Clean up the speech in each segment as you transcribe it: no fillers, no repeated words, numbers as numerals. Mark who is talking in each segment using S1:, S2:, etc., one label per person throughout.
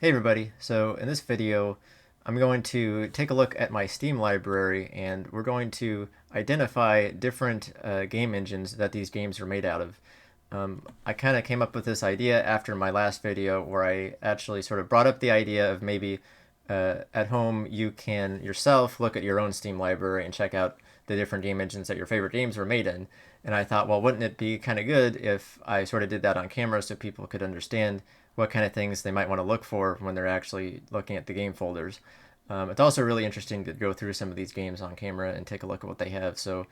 S1: Hey everybody, so in this video I'm going to take a look at my Steam library and we're going to identify different game engines that these games are made out of. I kind of came up with this idea after my last video where I actually sort of brought up the idea of maybe at home you can yourself look at your own Steam library and check out the different game engines that your favorite games were made in. And I thought, well, wouldn't it be kind of good if I sort of did that on camera so people could understand what kind of things they might want to look for when they're actually looking at the game folders. It's also really interesting to go through some of these games on camera and take a look at what they have. So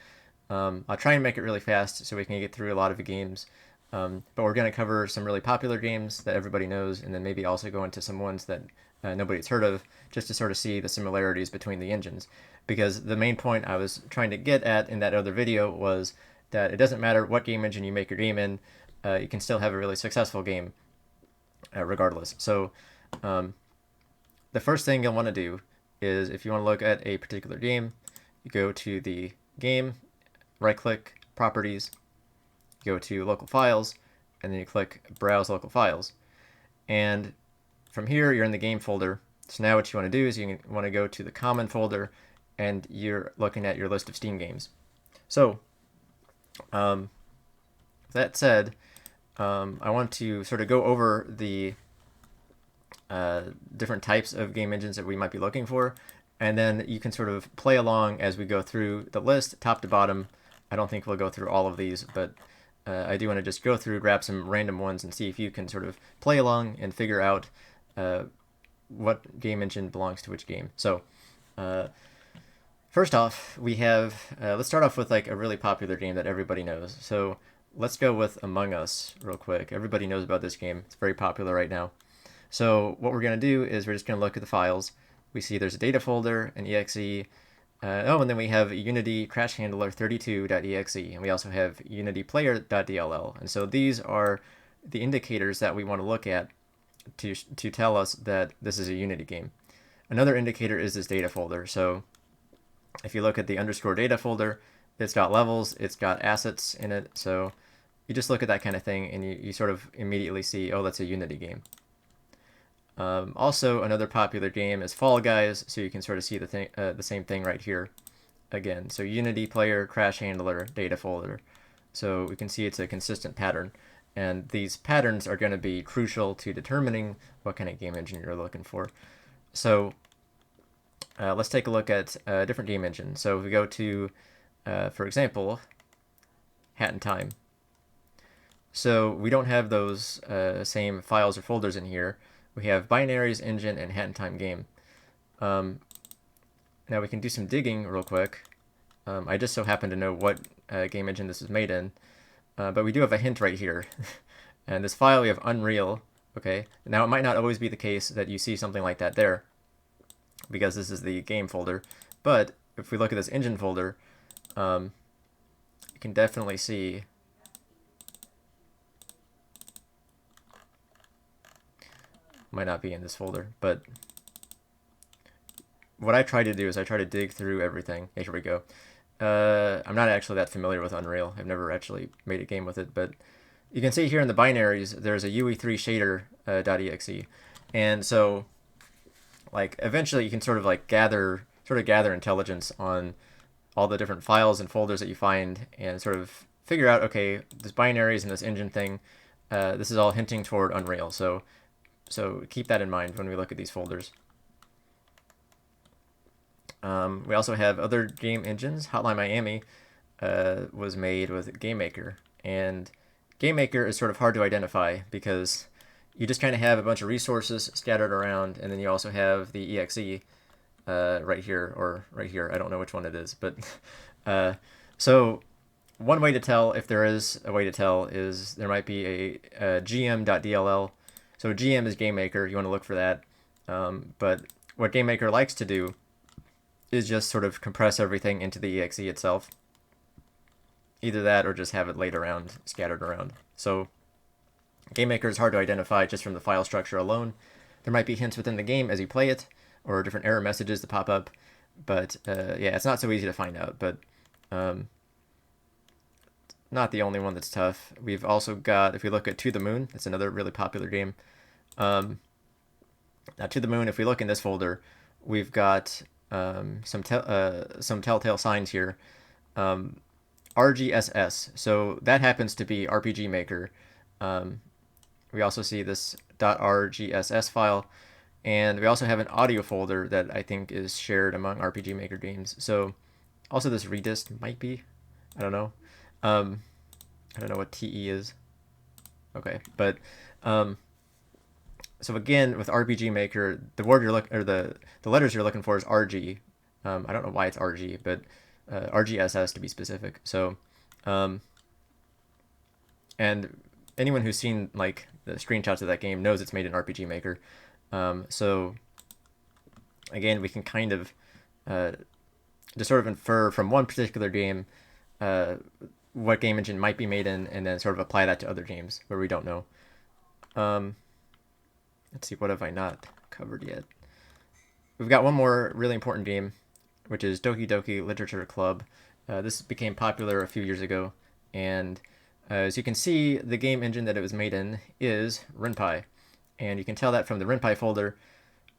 S1: I'll try and make it really fast so we can get through a lot of the games. But we're going to cover some really popular games that everybody knows, and then maybe also go into some ones that nobody's heard of, just to sort of see the similarities between the engines. Because the main point I was trying to get at in that other video was that it doesn't matter what game engine you make your game in, you can still have a really successful game regardless. So the first thing you'll want to do is if you want to look at a particular game, you go to the game, right click, properties, go to local files, and then you click browse local files. And from here, you're in the game folder. So now what you want to do is you want to go to the common folder and you're looking at your list of Steam games. So that said, I want to sort of go over the different types of game engines that we might be looking for, and then you can sort of play along as we go through the list, top to bottom. I don't think we'll go through all of these, but I do want to just go through, grab some random ones, and see if you can sort of play along and figure out what game engine belongs to which game. So first off, we have, let's start off with like a really popular game that everybody knows. So let's go with Among Us real quick. Everybody knows about this game. It's very popular right now. So what we're going to do is we're just going to look at the files. We see there's a data folder, an exe, and then we have Unity crash handler 32.exe, and we also have Unity player.dll. And so these are the indicators that we want to look at to tell us that this is a Unity game. Another indicator is this data folder. So if you look at the underscore data folder, it's got levels, it's got assets in it. So you just look at that kind of thing and you sort of immediately see, oh, that's a Unity game. Also, another popular game is Fall Guys, so you can sort of see the same thing right here again. So Unity player, crash handler, data folder. So we can see it's a consistent pattern. And these patterns are going to be crucial to determining what kind of game engine you're looking for. So let's take a look at a different game engine. So if we go to, for example, Hat in Time. So we don't have those same files or folders in here. We have binaries, engine, and Hat in Time game. Now we can do some digging real quick. I just so happen to know what game engine this is made in, but we do have a hint right here. And this file we have Unreal. Okay. Now it might not always be the case that you see something like that there, because this is the game folder. But if we look at this engine folder, you can definitely see. Might not be in this folder, but what I try to do is I try to dig through everything. Hey, here we go. I'm not actually that familiar with Unreal. I've never actually made a game with it, but you can see here in the binaries there's a UE3 shader .exe, and so like eventually you can sort of like gather intelligence on all the different files and folders that you find, and sort of figure out, okay, this binaries and this engine thing, this is all hinting toward Unreal. So keep that in mind when we look at these folders. We also have other game engines. Hotline Miami was made with GameMaker, and GameMaker is sort of hard to identify because you just kind of have a bunch of resources scattered around, and then you also have the exe right here, or right here. I don't know which one it is, but so one way to tell, if there is a way to tell, is there might be a gm.dll. So GM is GameMaker. You want to look for that. But what GameMaker likes to do is just sort of compress everything into the exe itself. Either that or just have it laid around, scattered around. So GameMaker is hard to identify just from the file structure alone. There might be hints within the game as you play it, or different error messages that pop up. But yeah, it's not so easy to find out. But not the only one that's tough. We've also got, if we look at To the Moon, that's another really popular game. Now to the moon, if we look in this folder, we've got some telltale signs here. RGSS, so that happens to be RPG Maker. We also see this .rgss file, and we also have an audio folder that I think is shared among RPG Maker games. So also this redist might be, I don't know. I don't know what TE is. Okay, but so again with RPG Maker, the word you're looking or the letters you're looking for is RG. I don't know why it's RG, but RGSS to be specific. So, and anyone who's seen like the screenshots of that game knows it's made in RPG Maker. So again, we can kind of just sort of infer from one particular game what game engine might be made in, and then sort of apply that to other games where we don't know. Let's see, what have I not covered yet? We've got one more really important game, which is Doki Doki Literature Club. This became popular a few years ago, and as you can see, the game engine that it was made in is Ren'Py, and you can tell that from the Ren'Py folder.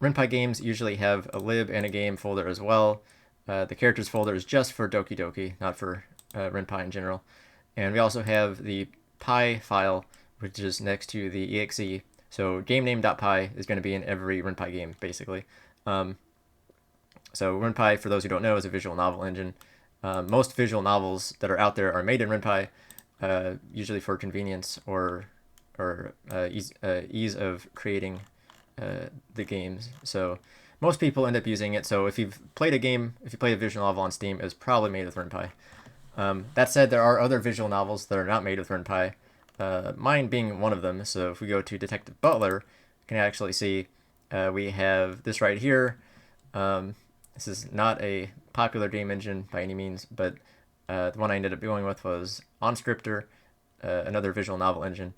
S1: Ren'Py games usually have a lib and a game folder as well. The characters folder is just for Doki Doki, not for Ren'Py in general. And we also have the py file, which is next to the exe. So GameName.py is going to be in every Ren'Py game, basically. So Ren'Py, for those who don't know, is a visual novel engine. Most visual novels that are out there are made in Ren'Py, usually for convenience or ease of creating the games. So most people end up using it. So if you've played a game, if you play a visual novel on Steam, it's probably made with Ren'Py. That said, there are other visual novels that are not made with Ren'Py, mine being one of them. So if we go to Detective Butler, you can actually see we have this right here. This is not a popular game engine by any means, but the one I ended up going with was OnScriptor, another visual novel engine.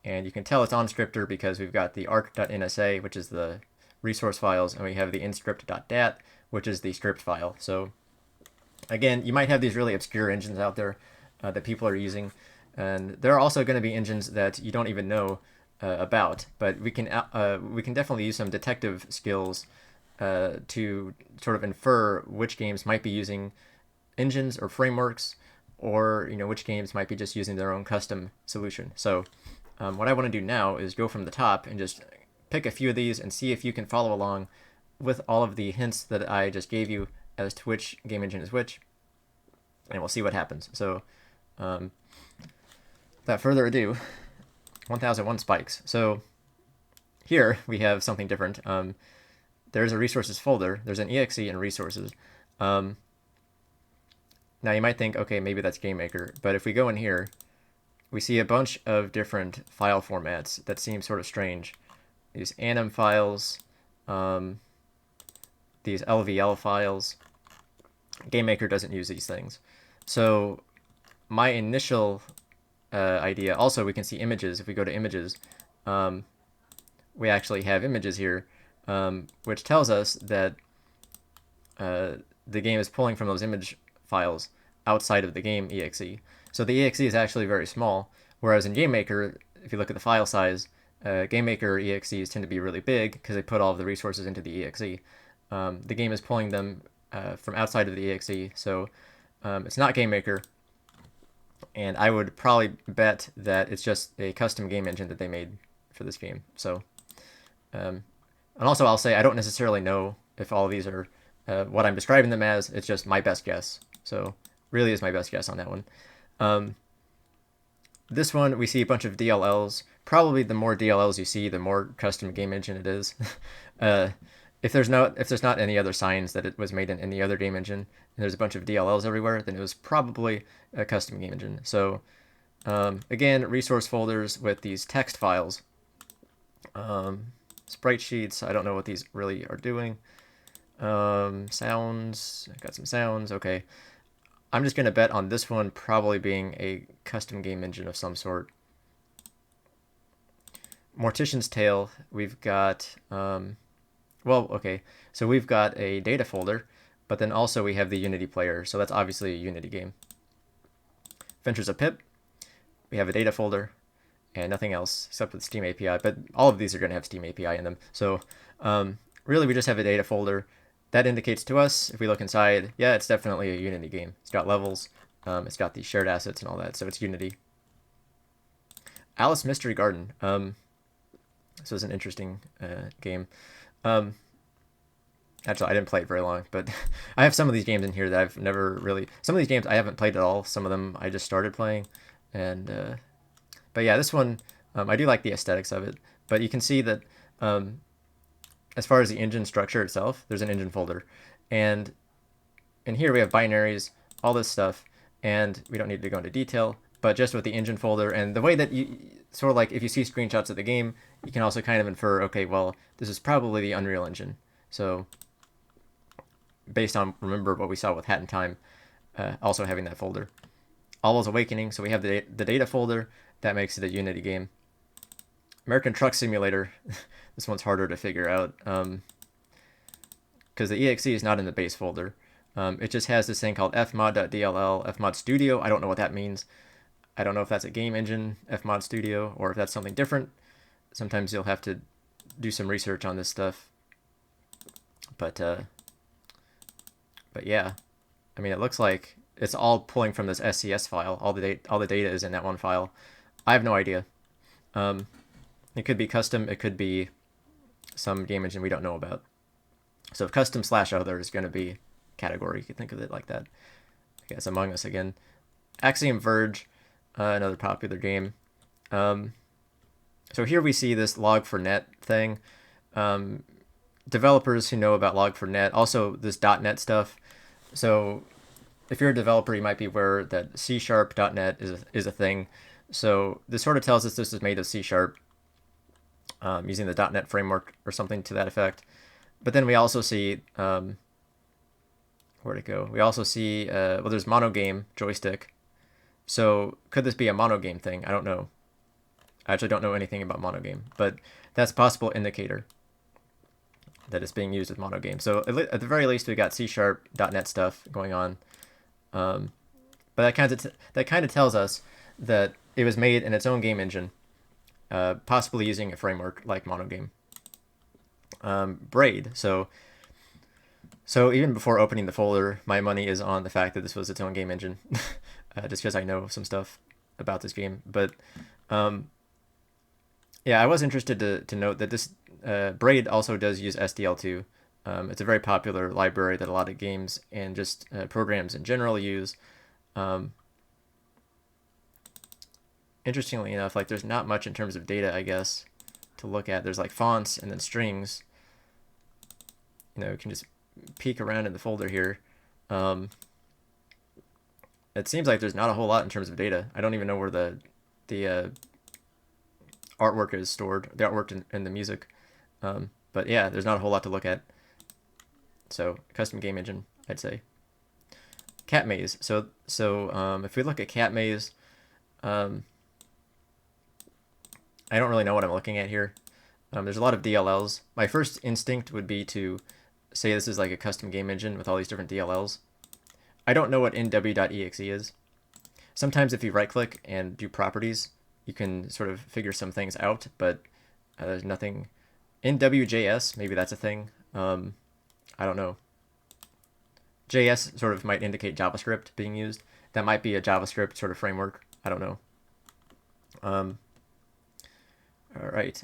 S1: And you can tell it's OnScriptor because we've got the arc.nsa, which is the resource files, and we have the inscript.dat, which is the script file. So again, you might have these really obscure engines out there that people are using, and there are also going to be engines that you don't even know about. But we can definitely use some detective skills to sort of infer which games might be using engines or frameworks, or which games might be just using their own custom solution. So what I want to do now is go from the top and just pick a few of these and see if you can follow along with all of the hints that I just gave you as to which game engine is which, and we'll see what happens. So without further ado, 1001 spikes. So here we have something different. There's a resources folder, there's an exe and resources. Now you might think, okay, maybe that's GameMaker, but if we go in here, we see a bunch of different file formats that seem sort of strange. These anim files, these LVL files. GameMaker doesn't use these things. So my initial idea, also we can see images. If we go to images, we actually have images here, which tells us that the game is pulling from those image files outside of the game exe. So the exe is actually very small, whereas in GameMaker, if you look at the file size, GameMaker exes tend to be really big because they put all of the resources into the exe. The game is pulling them from outside of the exe, so it's not GameMaker, and I would probably bet that it's just a custom game engine that they made for this game. So, and also I'll say I don't necessarily know if all of these are what I'm describing them as. It's just my best guess. So really is my best guess on that one. This one, we see a bunch of DLLs. Probably the more DLLs you see, the more custom game engine it is. If there's not any other signs that it was made in any other game engine, and there's a bunch of DLLs everywhere, then it was probably a custom game engine. So again, resource folders with these text files. Sprite sheets, I don't know what these really are doing. Sounds, I got some sounds, okay. I'm just going to bet on this one probably being a custom game engine of some sort. Mortician's Tale, we've got, well, okay, so we've got a data folder, but then also we have the Unity player, so that's obviously a Unity game. Adventures of Pip, we have a data folder, and nothing else except with Steam API. But all of these are going to have Steam API in them. So really, we just have a data folder. That indicates to us, if we look inside, yeah, it's definitely a Unity game. It's got levels, it's got these shared assets and all that, so it's Unity. Alice Mystery Garden. This was an interesting game. Actually, I didn't play it very long, but I have some of these games in here that I've never really... Some of these games I haven't played at all. Some of them I just started playing. And but yeah, this one, I do like the aesthetics of it. But you can see that as far as the engine structure itself, there's an engine folder. And in here we have binaries, all this stuff. And we don't need to go into detail, but just with the engine folder and the way that you... Sort of like if you see screenshots of the game, you can also kind of infer, okay, well, this is probably the Unreal Engine. So based on, remember what we saw with Hat in Time, also having that folder. Alwa's Awakening, so we have the data folder. That makes it a Unity game. American Truck Simulator, this one's harder to figure out because the exe is not in the base folder. It just has this thing called fmod.dll, fmod studio. I don't know what that means. I don't know if that's a game engine, fmod studio, or if that's something different. Sometimes you'll have to do some research on this stuff. But yeah, I mean, it looks like it's all pulling from this SCS file. All the data is in that one file. I have no idea. It could be custom. It could be some game engine we don't know about. So if custom/other is going to be category, you could think of it like that. I guess Among Us again. Axiom Verge, another popular game. So here we see this log4net thing. Developers who know about log4net, also this .NET stuff. So if you're a developer, you might be aware that C#.NET is a thing. So this sort of tells us this is made of C#, using the .NET framework or something to that effect. But then we also see, where'd it go? We also see, well, there's monogame joystick. So could this be a monogame thing? I don't know. I actually don't know anything about monogame, but that's a possible indicator that it's being used with monogame. So at the very least, we got C#.NET stuff going on. But that kind of tells us that it was made in its own game engine, possibly using a framework like monogame. Braid. So even before opening the folder, my money is on the fact that this was its own game engine, just because I know some stuff about this game. But yeah, I was interested to note that this Braid also does use SDL2. It's a very popular library that a lot of games and just programs in general use. Interestingly enough, like there's not much in terms of data, I guess, to look at. There's like fonts and then strings. You know, you can just peek around in the folder here. It seems like there's not a whole lot in terms of data. I don't even know where the artwork is stored, the artwork and the music. But yeah, there's not a whole lot to look at. So custom game engine, I'd say. Cat Maze. So if we look at Cat Maze, I don't really know what I'm looking at here. There's a lot of DLLs. My first instinct would be to say this is like a custom game engine with all these different DLLs. I don't know what nw.exe is. Sometimes if you right-click and do properties, you can sort of figure some things out, but there's nothing. nw.js, maybe that's a thing. I don't know. JS sort of might indicate JavaScript being used. That might be a JavaScript sort of framework. I don't know. All right.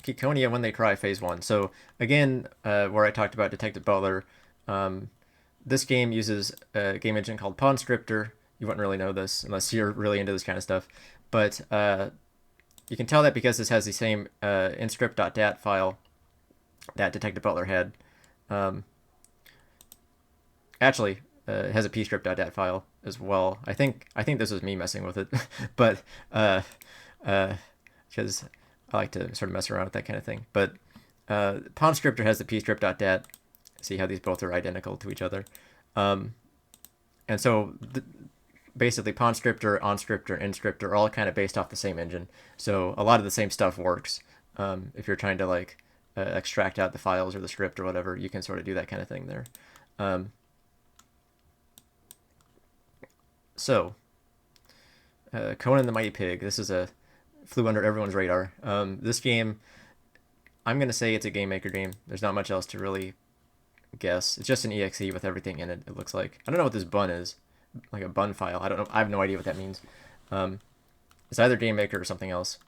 S1: Kikonia When They Cry Phase 1. So again, where I talked about Detective Butler, this game uses a game engine called PawnScriptor. You wouldn't really know this unless you're really into this kind of stuff. But you can tell that because this has the same inscript.dat file that Detective Butler had. Actually, it has a pscript.dat file as well. I think this was me messing with it, but because I like to sort of mess around with that kind of thing. But PawnScriptor has the pscript.dat. See how these both are identical to each other. And so basically PawnScriptor, OnScriptor, InScriptor are all kind of based off the same engine. So a lot of the same stuff works. If you're trying to like extract out the files or the script or whatever, you can sort of do that kind of thing there. So Conan the Mighty Pig. This is a flew under everyone's radar. This game, I'm gonna say it's a Game Maker game. There's not much else to really guess. It's just an exe with everything in it. It looks like. I don't know what this bun is, like a bun file. I don't know. I have no idea what that means. It's either Game Maker or something else.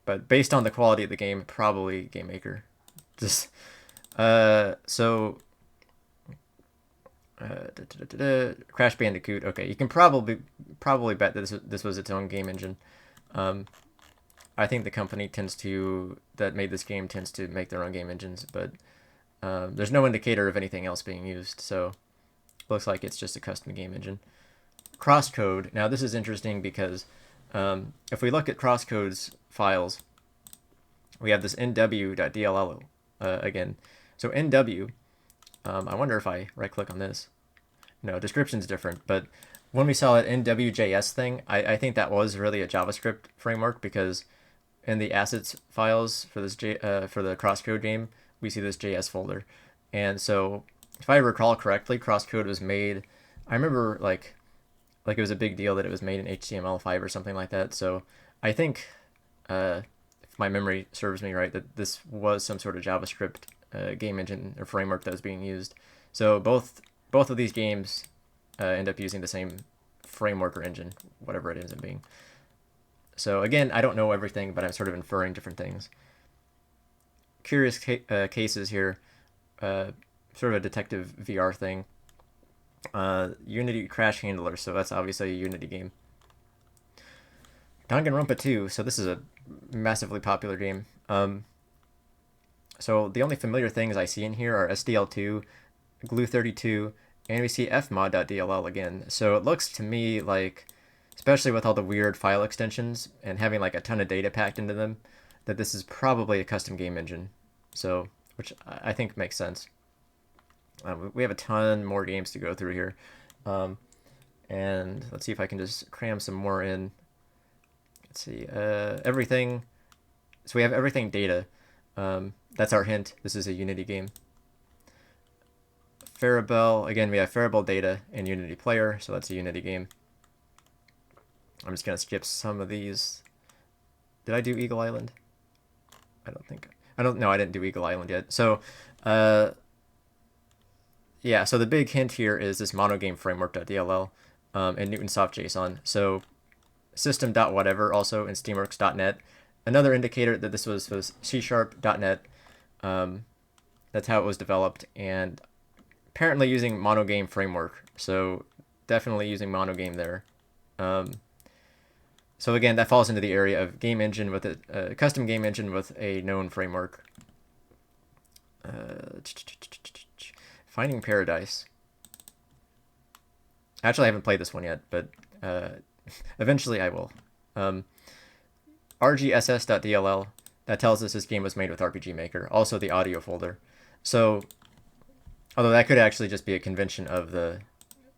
S1: But based on the quality of the game, probably Game Maker. Just so Crash Bandicoot. Okay, you can probably bet that this was its own game engine. I think the company that made this game tends to make their own game engines, but there's no indicator of anything else being used, so looks like it's just a custom game engine. Crosscode. Now this is interesting because if we look at Crosscode's files, we have this nw.dll again. So nw, I wonder if I right-click on this. No, description's different, but when we saw that nwjs thing, I think that was really a JavaScript framework, because in the assets files for this for the Crosscode game, we see this JS folder. And so if I recall correctly, Crosscode was made, I remember like it was a big deal that it was made in HTML5 or something like that. So I think, if my memory serves me right, that this was some sort of JavaScript game engine or framework that was being used. So both of these games end up using the same framework or engine, whatever it ends up being. So again, I don't know everything, but I'm sort of inferring different things. Curious cases here, sort of a detective VR thing. Unity Crash Handler, so that's obviously a Unity game. Danganronpa 2, so this is a massively popular game. So the only familiar things I see in here are SDL2, Glue32, and we see fmod.dll again. So it looks to me like, especially with all the weird file extensions and having like a ton of data packed into them, that this is probably a custom game engine. So, which I think makes sense. We have a ton more games to go through here. And let's see if I can just cram some more in. Let's see, everything. So we have everything data. That's our hint. This is a Unity game. Farabelle, again, we have Farabelle data and Unity player, so that's a Unity game. I'm just gonna skip some of these. Did I do Eagle Island? I didn't do Eagle Island yet. So, yeah, so the big hint here is this monogame framework.dll and Newtonsoft.json. So system.whatever also in steamworks.net. Another indicator that this was C#.net. That's how it was developed, and apparently using monogame framework. So definitely using monogame there. So again, that falls into the area of game engine with a custom game engine with a known framework. Finding Paradise. Actually, I haven't played this one yet, but eventually I will. rgss.dll, that tells us this game was made with RPG Maker. Also the audio folder. So, although that could actually just be a convention of the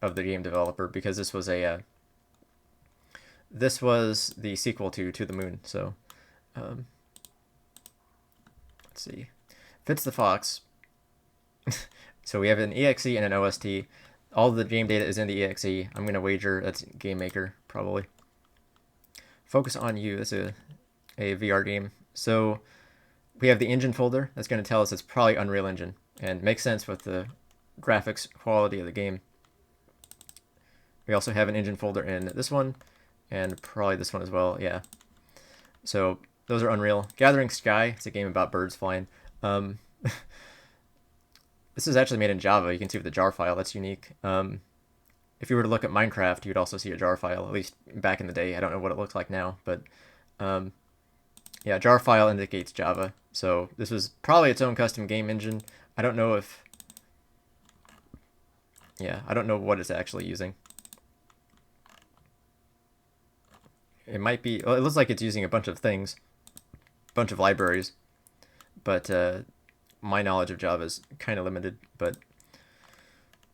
S1: game developer, because this was the sequel to the Moon. So, let's see. Fits the Fox. So we have an EXE and an OST. All the game data is in the EXE. I'm going to wager that's Game Maker, probably. Focus on You. That's a VR game. So we have the engine folder. That's going to tell us it's probably Unreal Engine. And makes sense with the graphics quality of the game. We also have an engine folder in this one. And probably this one as well. Yeah. So those are Unreal. Gathering Sky. It's a game about birds flying. This is actually made in Java. You can see with the jar file. That's unique. If you were to look at Minecraft, you'd also see a jar file, at least back in the day. I don't know what it looks like now, but yeah, jar file indicates Java. So this was probably its own custom game engine. I don't know if... Yeah, I don't know what it's actually using. It might be... Well, it looks like it's using a bunch of things, a bunch of libraries, but my knowledge of Java is kind of limited, but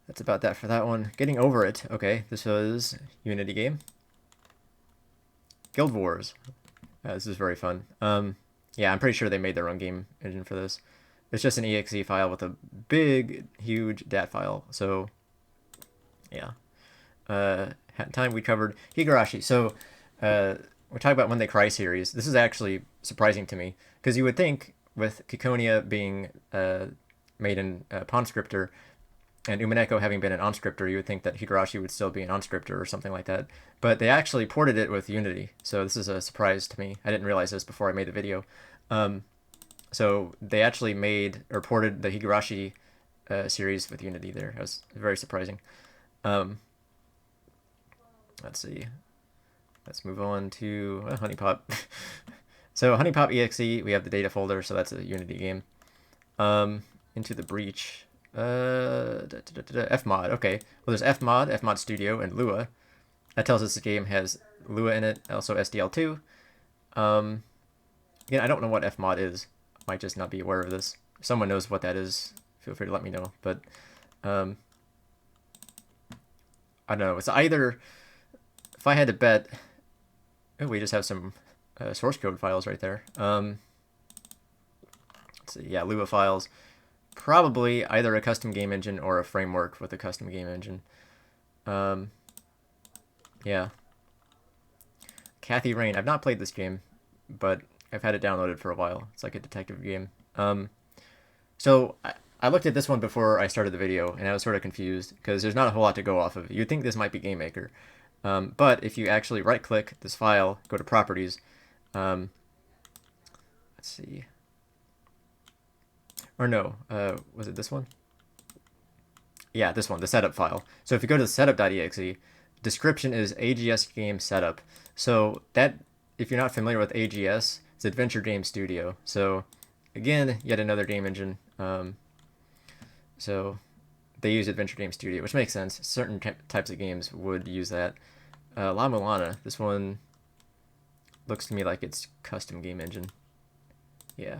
S1: that's about that for that one. Getting Over It. Okay, this was Unity game. Guild Wars. This is very fun. Yeah, I'm pretty sure they made their own game engine for this. It's just an exe file with a big, huge dat file. So, yeah. Time we covered Higurashi. So, we're talking about When They Cry series. This is actually surprising to me because you would think with Kikonia being made in Pawnscriptor and Umineko having been an onscriptor, you would think that Higurashi would still be an onscriptor or something like that. But they actually ported it with Unity, so this is a surprise to me. I didn't realize this before I made the video. So they actually made or ported the Higurashi series with Unity there. That was very surprising. Let's see. Let's move on to Honeypop. So Honeypop EXE, we have the data folder, so that's a Unity game. Into the Breach. Fmod, okay. Well, there's Fmod Studio, and Lua. That tells us the game has Lua in it, also SDL2. Again, I don't know what Fmod is. Might just not be aware of this. If someone knows what that is, feel free to let me know. But I don't know. It's either, if I had to bet, oh, we just have some source code files right there. Let's see, yeah, Lua files. Probably either a custom game engine or a framework with a custom game engine. Yeah. Kathy Rain. I've not played this game, but I've had it downloaded for a while. It's like a detective game. So I looked at this one before I started the video, and I was sort of confused because there's not a whole lot to go off of. You'd think this might be GameMaker. But if you actually right-click this file, go to Properties, let's see. Or no, was it this one? Yeah, this one, the setup file. So if you go to the setup.exe, description is AGS game setup. So that, if you're not familiar with AGS, it's Adventure Game Studio. So again, yet another game engine. So they use Adventure Game Studio, which makes sense. Certain types of games would use that. La Mulana, this one looks to me like it's custom game engine. Yeah.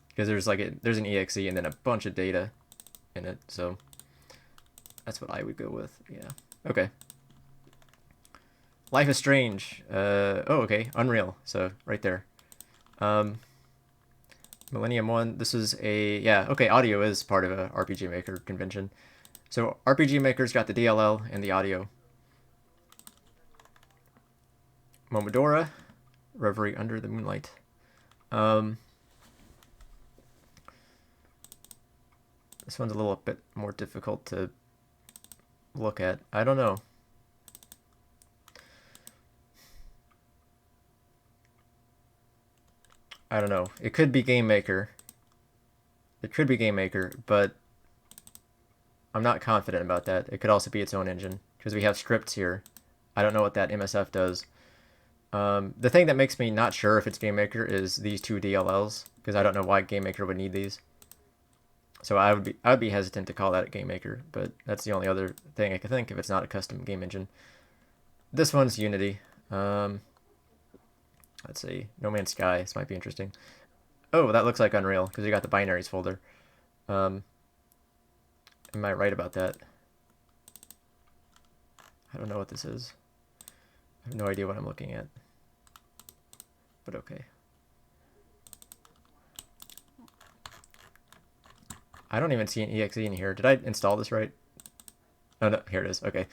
S1: Because there's an exe and then a bunch of data in it, so that's what I would go with. Yeah. Okay. Life is Strange. Oh, okay. Unreal. So right there. Millennium 1. This is a, yeah. Okay. Audio is part of a RPG Maker convention. So RPG Maker's got the DLL and the audio. Momodora, Reverie Under the Moonlight. This one's a little bit more difficult to look at. I don't know. I don't know. It could be GameMaker. It could be GameMaker, but I'm not confident about that. It could also be its own engine, because we have scripts here. I don't know what that MSF does. The thing that makes me not sure if it's GameMaker is these two DLLs, because I don't know why GameMaker would need these. So I would be hesitant to call that a GameMaker, but that's the only other thing I could think if it's not a custom game engine. This one's Unity. Let's see. No Man's Sky. This might be interesting. Oh, that looks like Unreal, because you got the binaries folder. Am I right about that? I don't know what this is. I have no idea what I'm looking at. But okay. I don't even see an exe in here. Did I install this right? Oh no, here it is. Okay.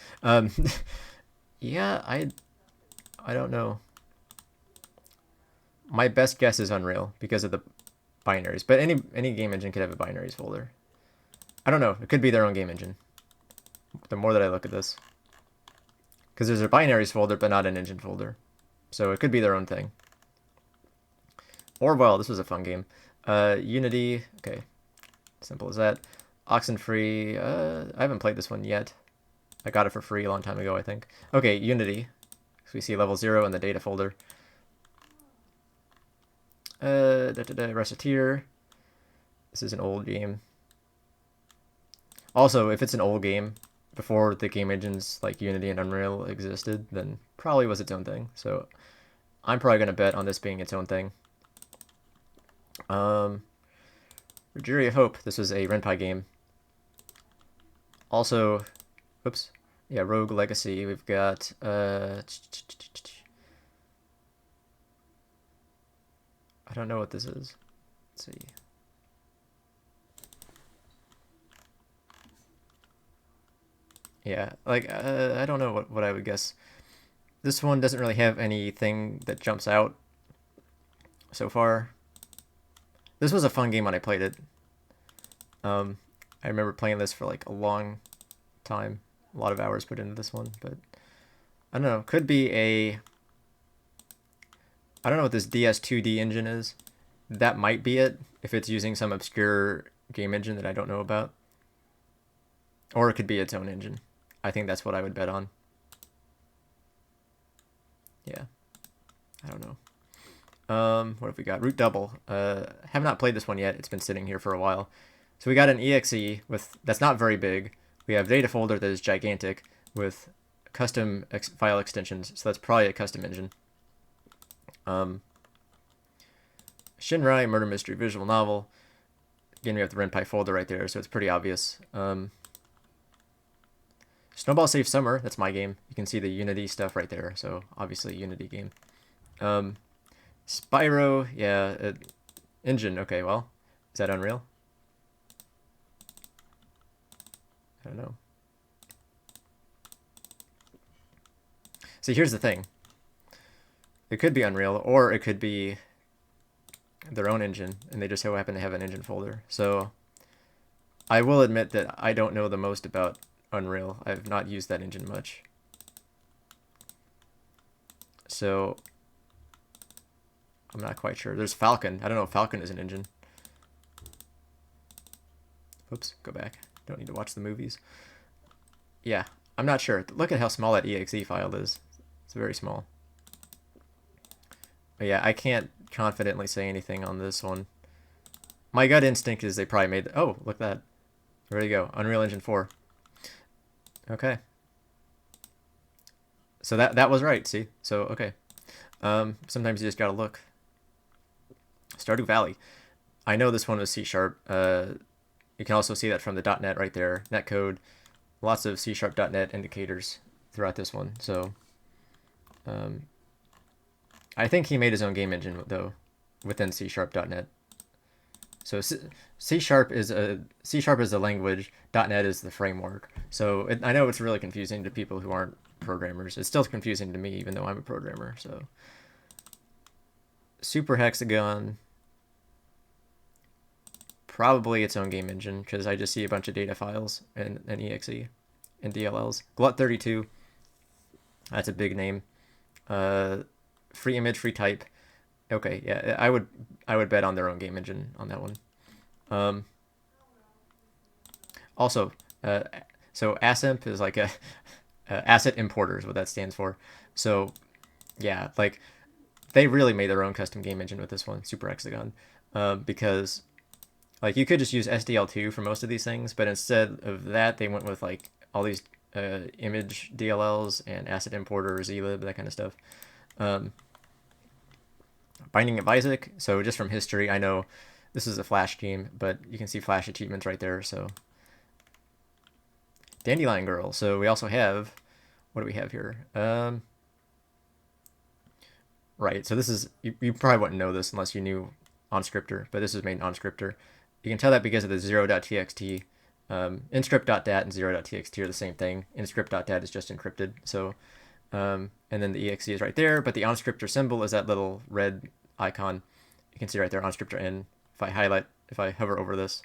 S1: Yeah, I don't know. My best guess is Unreal because of the binaries, but any game engine could have a binaries folder. I don't know. It could be their own game engine. The more that I look at this, because there's a binaries folder but not an engine folder, so it could be their own thing. Orwell. This was a fun game. Unity. Okay. Simple as that. Oxenfree, I haven't played this one yet. I got it for free a long time ago, I think. Okay, Unity. So we see level 0 in the data folder. Reciteer. This is an old game. Also, if it's an old game, before the game engines like Unity and Unreal existed, then probably was its own thing. So I'm probably going to bet on this being its own thing. Jury of Hope. This was a Renpai game. Also, oops. Yeah, Rogue Legacy. We've got I don't know what this is. Let's see. Yeah, like I don't know what I would guess. This one doesn't really have anything that jumps out so far. This was a fun game when I played it. I remember playing this for like a long time. A lot of hours put into this one, but I don't know. Could be a... I don't know what this DS2D engine is. That might be it, if it's using some obscure game engine that I don't know about. Or it could be its own engine. I think that's what I would bet on. Yeah. I don't know. What have we got? Root Double. Have not played this one yet. It's been sitting here for a while. So we got an EXE with that's not very big. We have data folder that is gigantic with custom file extensions. So that's probably a custom engine. Shinrai Murder Mystery Visual Novel. Again, we have the Renpai folder right there, so it's pretty obvious. Snowball Safe Summer, that's my game. You can see the Unity stuff right there, so obviously a Unity game. Spyro, yeah, engine, okay, well, is that Unreal? I don't know. See, here's the thing. It could be Unreal, or it could be their own engine, and they just so happen to have an engine folder. So I will admit that I don't know the most about Unreal. I've not used that engine much. So I'm not quite sure. There's Falcon. I don't know if Falcon is an engine. Oops, go back. Don't need to watch the movies. Yeah, I'm not sure. Look at how small that exe file is. It's very small. But yeah, I can't confidently say anything on this one. My gut instinct is they probably made... Oh, look at that. There you go. Unreal Engine 4. Okay. So that was right, see? So, okay. Sometimes you just gotta look. Stardew Valley. I know this one was C#. You can also see that from the .NET right there. Netcode. Lots of C#.NET indicators throughout this one. So, I think he made his own game engine, though, within C#.NET. So C# is a language, .NET is the framework. So I know it's really confusing to people who aren't programmers. It's still confusing to me, even though I'm a programmer. So Super Hexagon, probably its own game engine, because I just see a bunch of data files and exe and DLLs. Glut32, that's a big name. Free image, free type. Okay, yeah, I would bet on their own game engine on that one. Also, so ASIMP is like a asset importer is what that stands for. So, yeah, like they really made their own custom game engine with this one, Super Hexagon, because like you could just use SDL2 for most of these things, but instead of that, they went with like all these image DLLs and asset importers, elib, that kind of stuff. Binding of Isaac. So just from history, I know this is a Flash game, but you can see Flash achievements right there. So Dandelion Girl. So we also have, what do we have here? Right. So this is, you probably wouldn't know this unless you knew OnScriptor, but this is made in OnScriptor. You can tell that because of the 0.txt. Inscript.dat and 0.txt are the same thing. Inscript.dat is just encrypted. So and then the exe is right there, but the OnScriptor symbol is that little red icon. You can see right there, OnScriptor in. If I hover over this,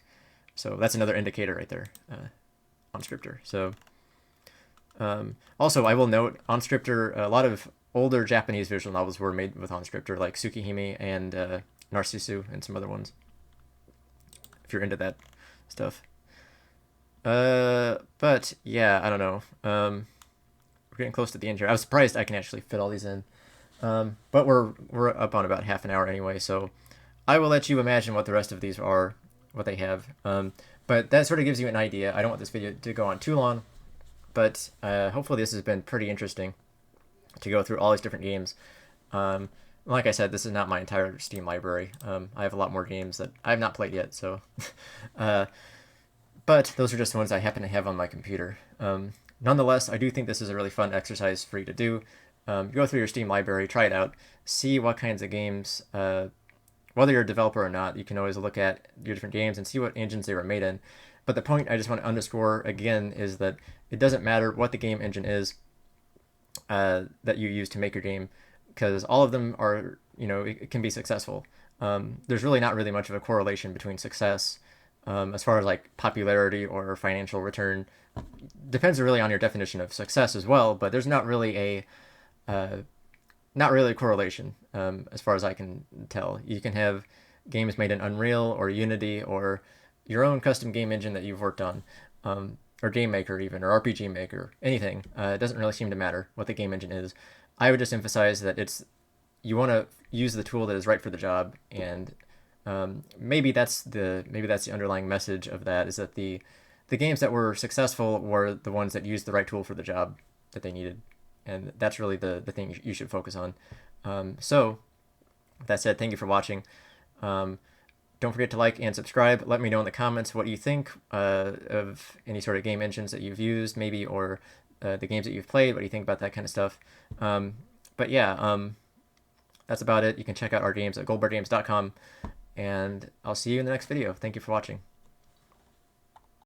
S1: so that's another indicator right there, OnScriptor. So also, I will note, OnScriptor, a lot of older Japanese visual novels were made with OnScriptor, like Tsukihime and Narcissu and some other ones, if you're into that stuff. But yeah, I don't know. We're getting close to the end here. I was surprised I can actually fit all these in. But we're up on about half an hour anyway, so I will let you imagine what the rest of these are, what they have. But that sort of gives you an idea. I don't want this video to go on too long, but hopefully this has been pretty interesting to go through all these different games. Like I said, this is not my entire Steam library. I have a lot more games that I have not played yet, so... but those are just the ones I happen to have on my computer. Nonetheless, I do think this is a really fun exercise for you to do. Go through your Steam library, try it out, see what kinds of games, whether you're a developer or not, you can always look at your different games and see what engines they were made in. But the point I just want to underscore again is that it doesn't matter what the game engine is. that you use to make your game, because all of them are, it can be successful. There's really not really much of a correlation between success, as far as like popularity or financial return. Depends really on your definition of success as well, but there's uh, not really a correlation, as far as I can tell. You can have games made in Unreal or Unity or your own custom game engine that you've worked on, or Game Maker even, or RPG Maker, anything. It doesn't really seem to matter what the game engine is. I would just emphasize that you want to use the tool that is right for the job, and maybe that's the underlying message of that, is that the games that were successful were the ones that used the right tool for the job that they needed, and that's really the thing you should focus on. So that said, thank you for watching. Um, don't forget to like and subscribe. Let me know in the comments what you think of any sort of game engines that you've used, maybe, or the games that you've played. What do you think about that kind of stuff? But yeah, that's about it. You can check out our games at goldbeargames.com, and I'll see you in the next video. Thank you for watching.